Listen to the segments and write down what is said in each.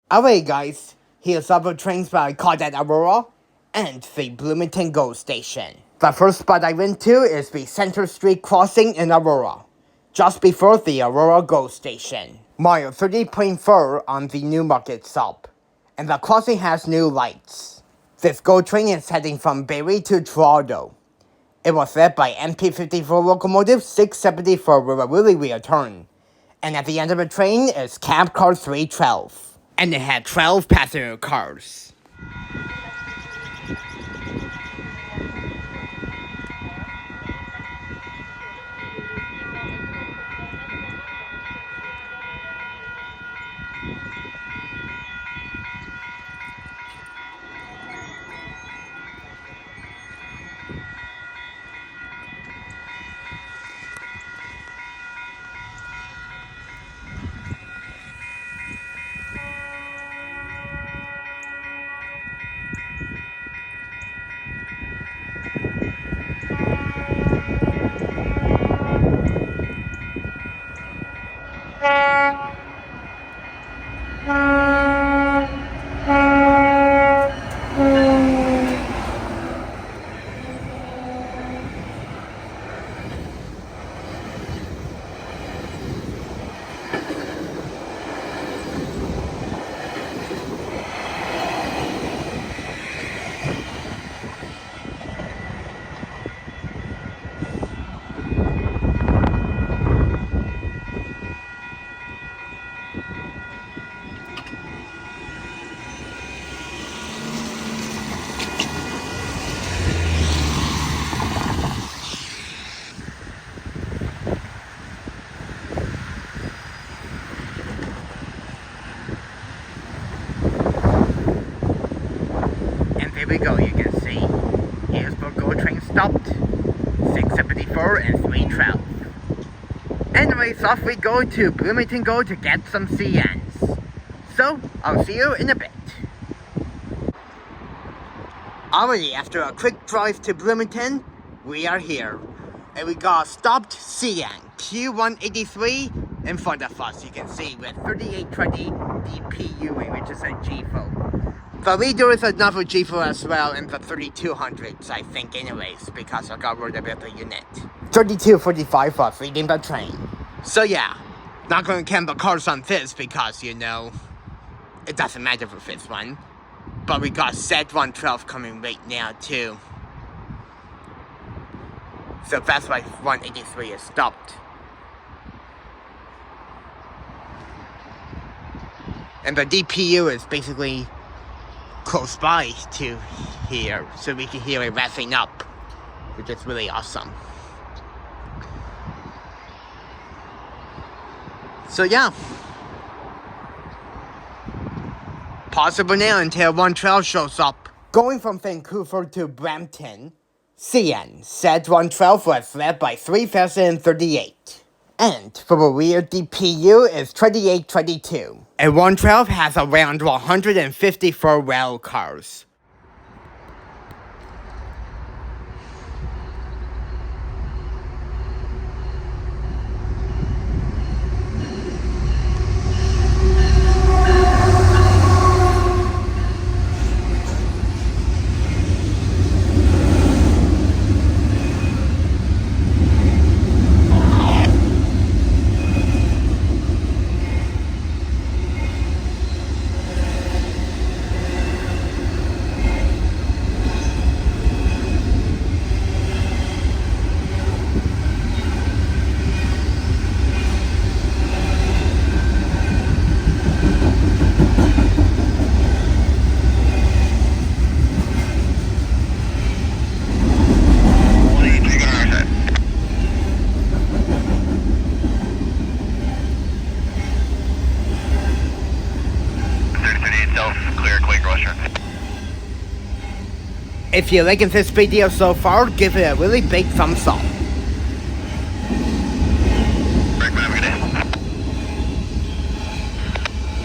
Alright guys, here's other trains that I caught at Aurora and the Bloomington Go Station. The first spot I went to is the Center Street crossing in Aurora, just before the Aurora Go Station. Mile 30.4 on the Newmarket stop, and the crossing has new lights. This GO train is heading from Barrie to Toronto. It was led by MP54 Locomotive 674 with a really weird turn. And at the end of the train is cab car 312. And it had 12 passenger cars. Here we go, you can see. Here's where GO train stopped. 674 and 312. Anyways, off we go to Bloomington Go to get some CNs. So, I'll see you in a bit. Already, after a quick drive to Bloomington, we are here. And we got a stopped CN, Q183 in front of us, you can see, with 3820 DPU, which is a GFO. The leader is another GFO as well in the 3200s, I think anyways, because I got rid of the unit. 3245 was leading the train. So yeah, not gonna count the cars on this because, you know, it doesn't matter for this one. But we got Z112 coming right now too. So that's why 183 is stopped. And the DPU is basically close by to here, so we can hear it revving up, which is really awesome. So yeah, possible now until 112 shows up. Going from Vancouver to Brampton, CN Z112 was led by 3038. And for the rear DPU is 2822. And 112 has around 154 rail cars. If you're liking this video so far, give it a really big thumbs up.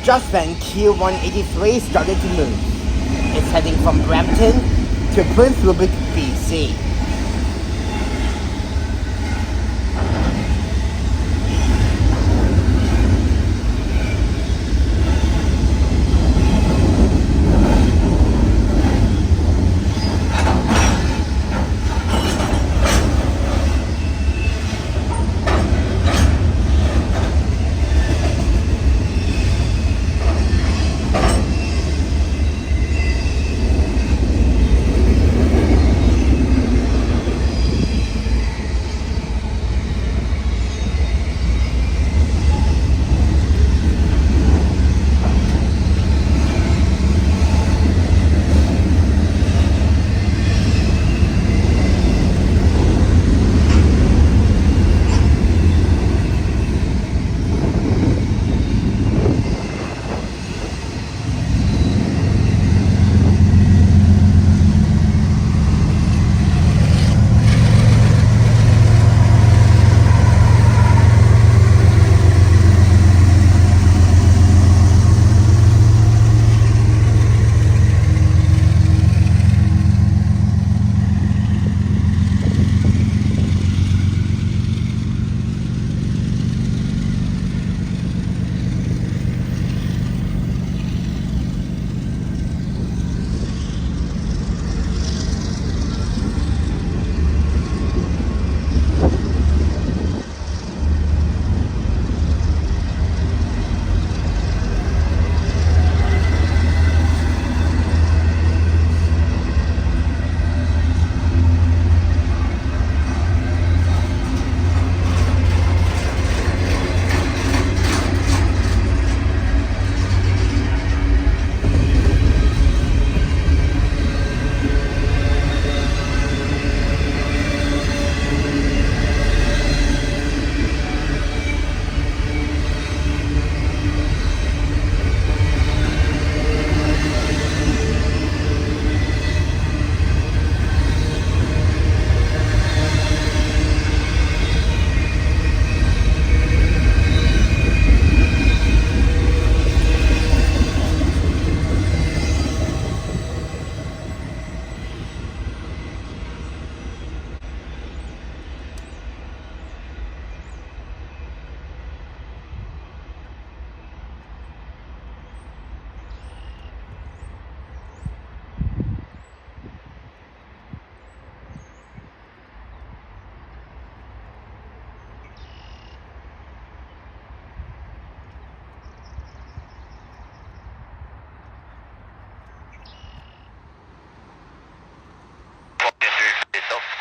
Just then, Q183 started to move. It's heading from Brampton to Prince Rupert, BC.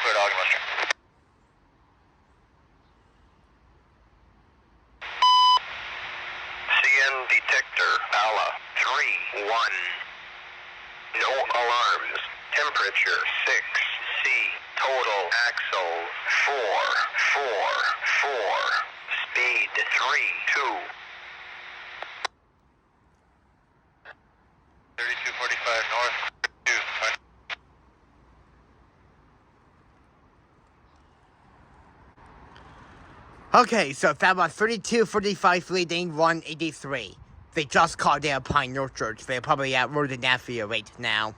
Clear dog, Western. CN Detector, ALA 3-1. No alarms. Temperature 6C. Total axle 444. Speed 32. 3245 north. 2. Okay, so that was 3245 leading 183. They just called their Pine Orchard. They're probably at Rodinafia right now.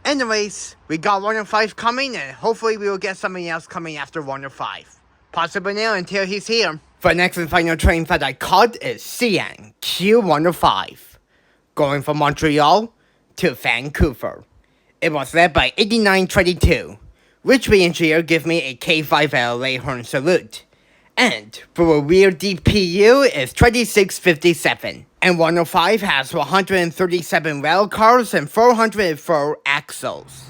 Anyways, we got 105 coming, and hopefully we will get something else coming after 105. Possibly now until he's here. The next and final train that I caught is CN Q105, going from Montreal to Vancouver. It was led by 8922, which the engineer gave me a K5L Leghorn salute. And for a rear DPU is 2657. And 105 has 137 rail cars and 404 axles.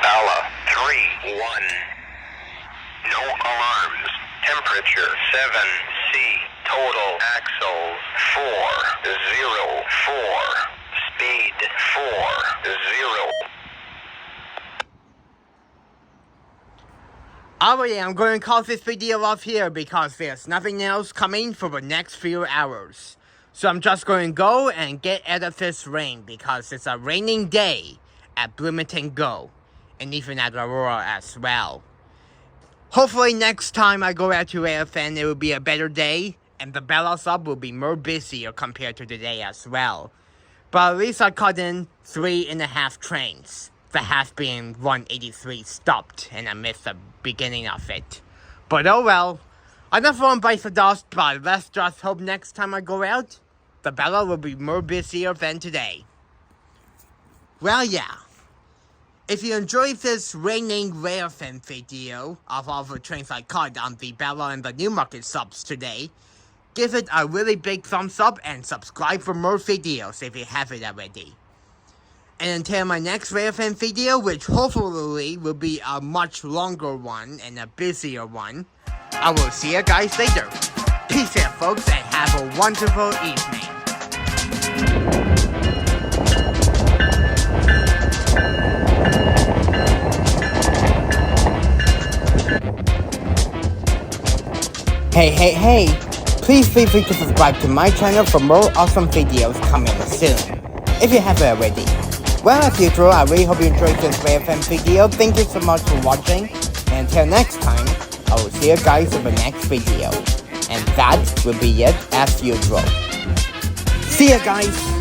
ALA 3-1. No alarms. Temperature 7C. Total axles 404. speed 40. Alright, I'm going to call this video off here because there's nothing else coming for the next few hours. So I'm just going to go and get out of this rain because it's a raining day at Bloomington Go. And even at Aurora as well. Hopefully next time I go out to Railfanning it will be a better day. And the Bella sub will be more busier compared to today as well. But at least I caught in 3.5 trains. The half being 183 Stopped, and I missed the beginning of it. But oh well. Enough on bites the dust, but let's just hope next time I go out, the Bella will be more busier than today. Well yeah. If you enjoyed this raining Railfanning video of all the trains I caught on the Bella and the Newmarket subs today, give it a really big thumbs up and subscribe for more videos if you haven't already. And until my next Railfanning video, which hopefully will be a much longer one and a busier one, I will see you guys later. Peace out folks and have a wonderful evening. Hey, please feel free to subscribe to my channel for more awesome videos coming soon, if you haven't already. Well, as usual, I really hope you enjoyed this Railfanning video. Thank you so much for watching, and until next time, I will see you guys in the next video. And that will be it as usual. See ya guys!